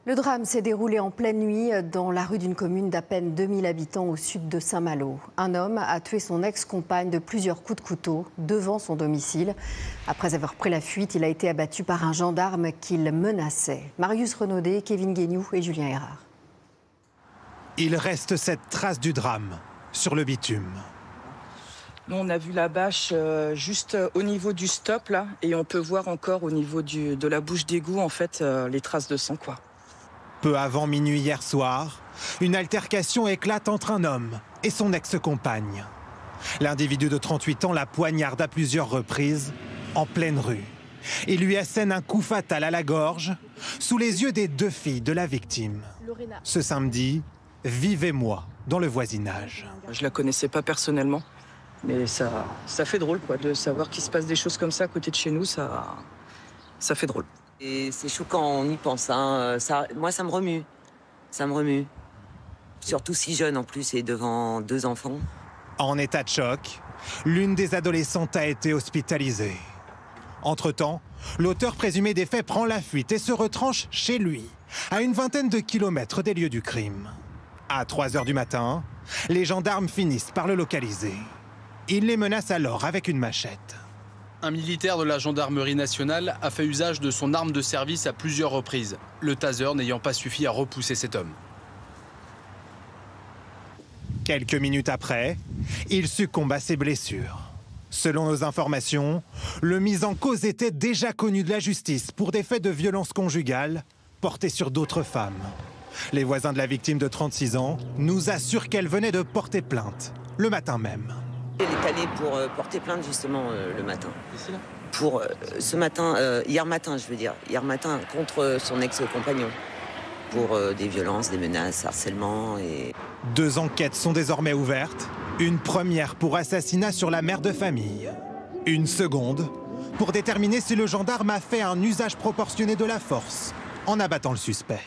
Le drame s'est déroulé en pleine nuit dans la rue d'une commune d'à peine 2000 habitants au sud de Saint-Malo. Un homme a tué son ex-compagne de plusieurs coups de couteau devant son domicile. Après avoir pris la fuite, il a été abattu par un gendarme qu'il menaçait. Marius Renaudet, Kevin Guéniou et Julien Erard. Il reste cette trace du drame sur le bitume. Nous, on a vu la bâche juste au niveau du stop là, et on peut voir encore au niveau de la bouche d'égout en fait les traces de sang quoi. Peu avant minuit hier soir, une altercation éclate entre un homme et son ex-compagne. L'individu de 38 ans la poignarde à plusieurs reprises en pleine rue. Il lui assène un coup fatal à la gorge sous les yeux des deux filles de la victime. Ce samedi, vive émoi dans le voisinage. Je la connaissais pas personnellement, mais ça fait drôle quoi, de savoir qu'il se passe des choses comme ça à côté de chez nous, ça fait drôle. Et c'est choquant, on y pense. Hein. Moi, ça me remue. Ça me remue. Surtout si jeune en plus et devant deux enfants. En état de choc, l'une des adolescentes a été hospitalisée. Entre-temps, l'auteur présumé des faits prend la fuite et se retranche chez lui, à une vingtaine de kilomètres des lieux du crime. À 3 h du matin, les gendarmes finissent par le localiser. Ils les menacent alors avec une machette. Un militaire de la gendarmerie nationale a fait usage de son arme de service à plusieurs reprises, le taser n'ayant pas suffi à repousser cet homme. Quelques minutes après, il succombe à ses blessures. Selon nos informations, le mis en cause était déjà connu de la justice pour des faits de violence conjugale portés sur d'autres femmes. Les voisins de la victime de 36 ans nous assurent qu'elle venait de porter plainte le matin même. Elle est allée pour porter plainte justement le matin. Pour ce matin, hier matin je veux dire, hier matin contre son ex-compagnon. Pour des violences, des menaces, harcèlement et... 2 enquêtes sont désormais ouvertes. Une première pour assassinat sur la mère de famille. Une seconde pour déterminer si le gendarme a fait un usage proportionné de la force en abattant le suspect.